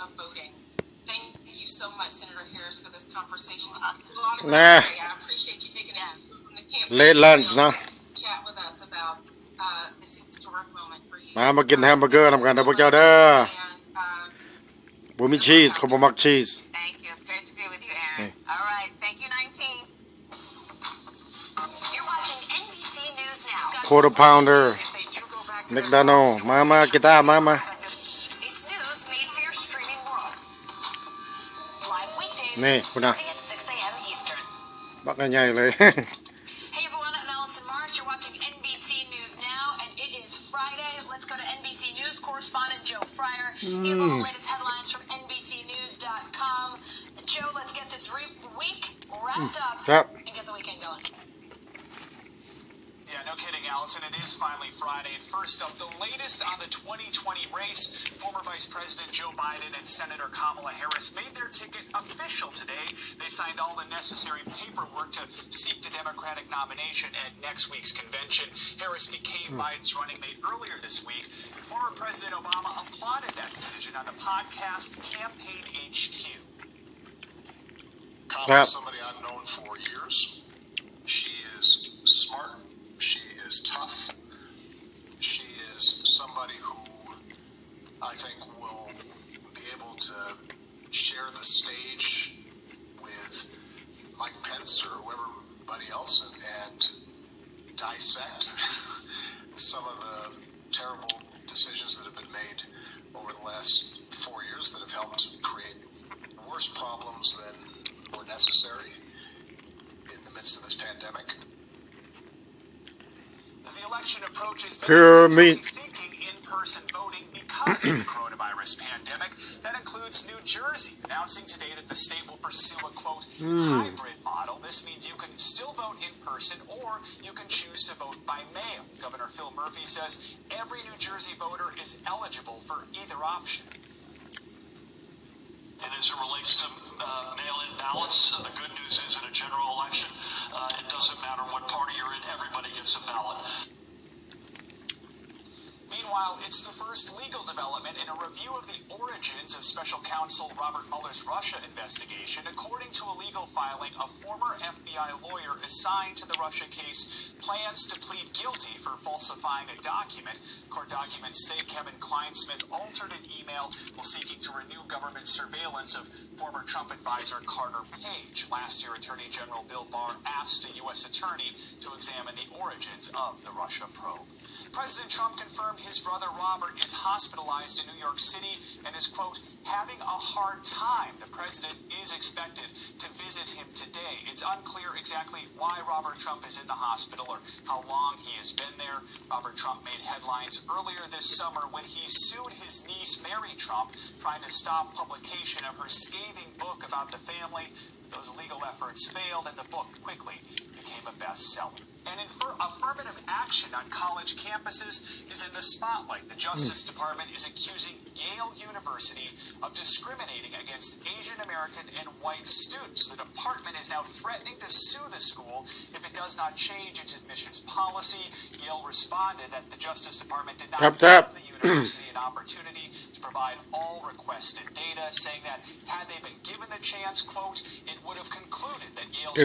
of voting. Thank you so much, Senator Harris, for this conversation. A lot of Nah. I appreciate you taking it from the campaign. Late lunch เนาะ Chat with us about this historic moment for you. มากินแฮมเบอร์เกอร์ทำกันนะพวกเจ้าเด้อผมมีชีสผมมักชีส Thank you. It's great to be with you, Aaron. All right. Thank you, 19. You're watching NBC News now. quarter pounder McDonald's มากีตาร์มา It's news made for your streaming world. Live weekdays นี่คุณนะ starting at 6 a.m. Eastern. บักใหญ่ๆเลย Hey everyone, I'm Allison March. You're watching NBC News now, and it is Friday. Let's go to NBC News correspondent Joe Fryer. You have all the latest headlines from NBCNews.com. Joe, let's get this week wrapped up and get the weekend going. Yeah, no kidding, Allison. It is finally Friday. And first up, the latest on the 2020 race. Former Vice President Joe Biden and Senator Kamala Harris made their ticket official today. They signed all the necessary paperwork to seek the Democratic nomination at next week's convention. Harris became Biden's running mate earlier this week. And former President Obama applauded that decision on the podcast Campaign HQ. Kamala is somebody I've known for years. She is smart. She is tough. She is somebody who I think will be able to share the stage with Mike Pence or whoever else and dissect some of the terrible decisions that have been made over the last 4 years that have helped create worse problems than were necessary in the midst of this pandemic. As the election approaches, Pyramid. thinking in-person voting because of the coronavirus pandemic. That includes New Jersey, announcing today that the state will pursue a, quote, hybrid model. This means you can still vote in person or you can choose to vote by mail. Governor Phil Murphy says every New Jersey voter is eligible for either option. And as it relates to mail-in ballots, the good news is in a general election, it doesn't matter what party you're in, everybody gets a ballot. Meanwhile, it's the first legal development in a review of the origins of Special Counsel Robert Mueller's Russia investigation. According to a legal filing, a former FBI lawyer assigned to the Russia case plans to plead guilty for falsifying a document. Court documents say Kevin Kleinsmith altered an email while seeking to renew government surveillance of former Trump advisor Carter Page. Last year, Attorney General Bill Barr asked a U.S. attorney to examine the origins of the Russia probe. President Trump confirmed his brother Robert is hospitalized in New York City and is, quote, having a hard time. The president is expected to visit him today. It's unclear exactly why Robert Trump is in the hospital or how long he has been there. Robert Trump made headlines earlier this summer when he sued his niece Mary Trump, trying to stop publication of her scathing book about the family. Those legal efforts failed and the book quickly became a bestseller. And affirmative action on college campuses is in the spotlight. The Justice Department is accusing Yale University of discriminating against Asian American and white students. The department is now threatening to sue the school if it does not change its admissions policy. Yale responded that the Justice Department did not give the university an opportunity to provide all requested data, saying that had they been given the chance, quote, it would have concluded that Yale's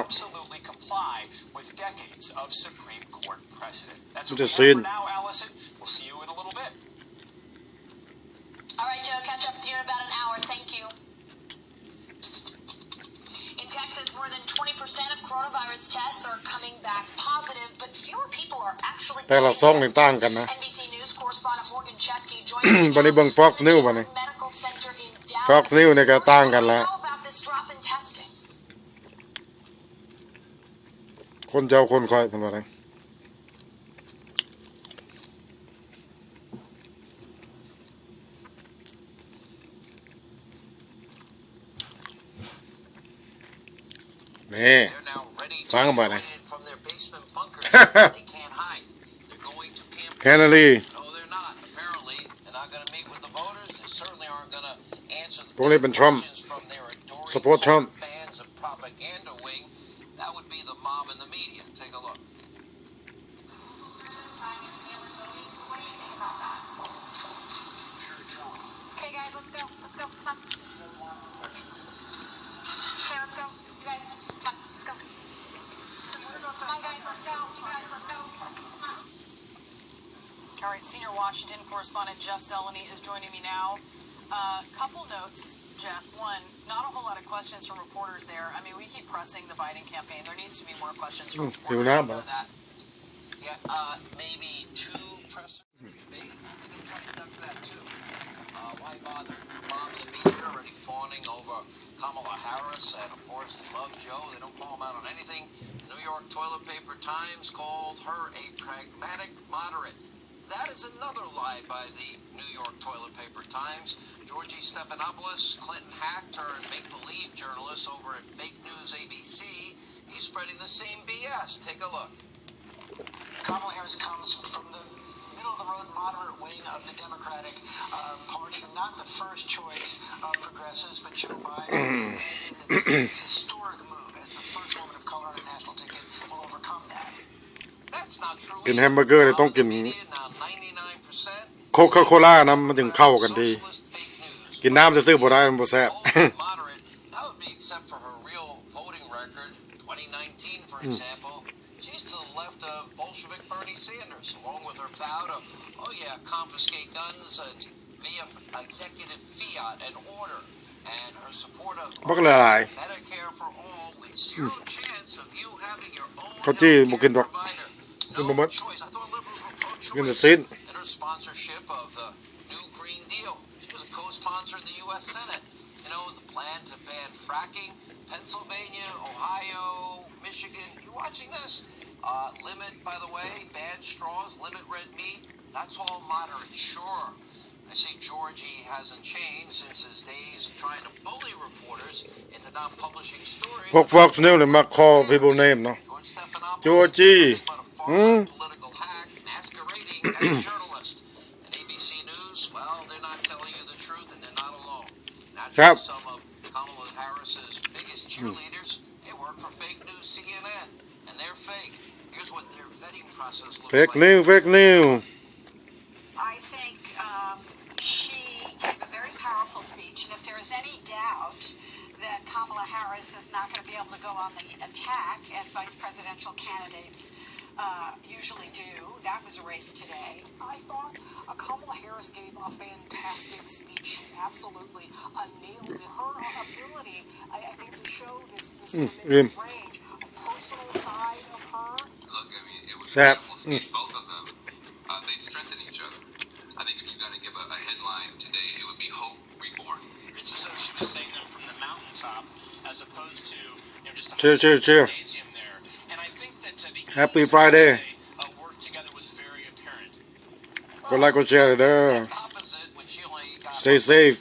absolutely comply with decades of Supreme Court precedent. That's what we have for now, Allison. We'll see you in a little bit. All right, Joe, catch up with you in about an hour. Thank you. In Texas, more than 20% of coronavirus tests are coming back positive, but fewer people are actuallyแต่ละซองนี่ต่างกันนะ NBC News correspondent Morgan Chesky joins บัดนี้เบิ่ง Fox News บัดนี้ Medical Center in Dallas. Fox News นี่ก็ต่างกันแล้ว How about this drop in testing? คนเจ้าคนคอยทำอะไรนี่ฟังบ่ได้แคนาลีพวกนี้เป็นทรัมป์ support Trump guys, let's go. Let's go. Come on. Okay, let's go. You guys, come on. Let's go. Come on, guys, let's go. You guys, let's go. Come on. All right, senior Washington correspondent Jeff Zeleny is joining me now. Couple notes, Jeff. One, not a whole lot of questions from reporters there. I mean, we keep pressing the Biden campaign. There needs to be more questions from reporters. You know that. Yeah, maybe two pressers. They can try to duck that too. Why bother? Mom and the media are already fawning over Kamala Harris, and of course they love Joe. They don't call him out on anything. The New York Toilet Paper Times called her a pragmatic moderate. That is another lie by the New York Toilet Paper Times. Georgie Stephanopoulos, Clinton hack turned make-believe journalist over at Fake News ABC. He's spreading the same BS. Take a look. Kamala Harris comes from the middle-of-the-road moderate wing of the Democratic Party, not the first choice of progressives, but Joe Biden. This historic move as the first woman of color on a national ticket will overcome that. That's not true. กินแฮมเบอร์เกอร์เนี่ยต้องกินโคคาโคล่านะมันถึงเข้ากันดีกินน้ำจะซื้อบ่ได้มันบ่แซ่บ Moderate. That would be except for her real voting record. 2019, for example, she's to the left of Bolshevik Bernie Sanders, along with her vow to, confiscate guns via executive fiat and order, and her support of Medicare for all with zero chance of you having your own healthcare provider. No choice. I thought liberals were pro-choice. And her sponsorship of the new Green Deal. She was a co-sponsor in the U.S. Senate. You know, the plan to ban fracking, Pennsylvania, Ohio, Michigan. You watching this? Limit, by the way, ban straws, limit red meat. That's all moderate, sure. I see Georgie hasn't changed since his days of trying to bully reporters into not publishing stories. พวก Fox News เนี่ยมา call people name เนาะ Georgie political hack masquerading as a journalist. And ABC News, well, they're not telling you the truth, and they're not alone. Naturally, some of Kamala Harris's biggest cheerleaders, they work for Fake News CNN, and they're fake. Here's what their vetting process looks fake like. Fake news. I think she gave a very powerful speech, and if there is any doubt that Kamala Harris is not going to be able to go on the attack as vice presidential candidates usually do, that was erased today. I thought Kamala Harris gave a fantastic speech. Absolutely nailed it. Her ability, I think, to show this tremendous range, a personal side of her. Look, I mean, it was a beautiful speech. Both of them, they strengthen each other. I think if you're going to give a headline today, it would be Hope Reborn. It's as though she was saying them from the mountaintop, as opposed to just a gymnasium there. And I think that the Happy Friday. Work together was very apparent. กดไลค์กดแชร์เลยเด้อ Stay safe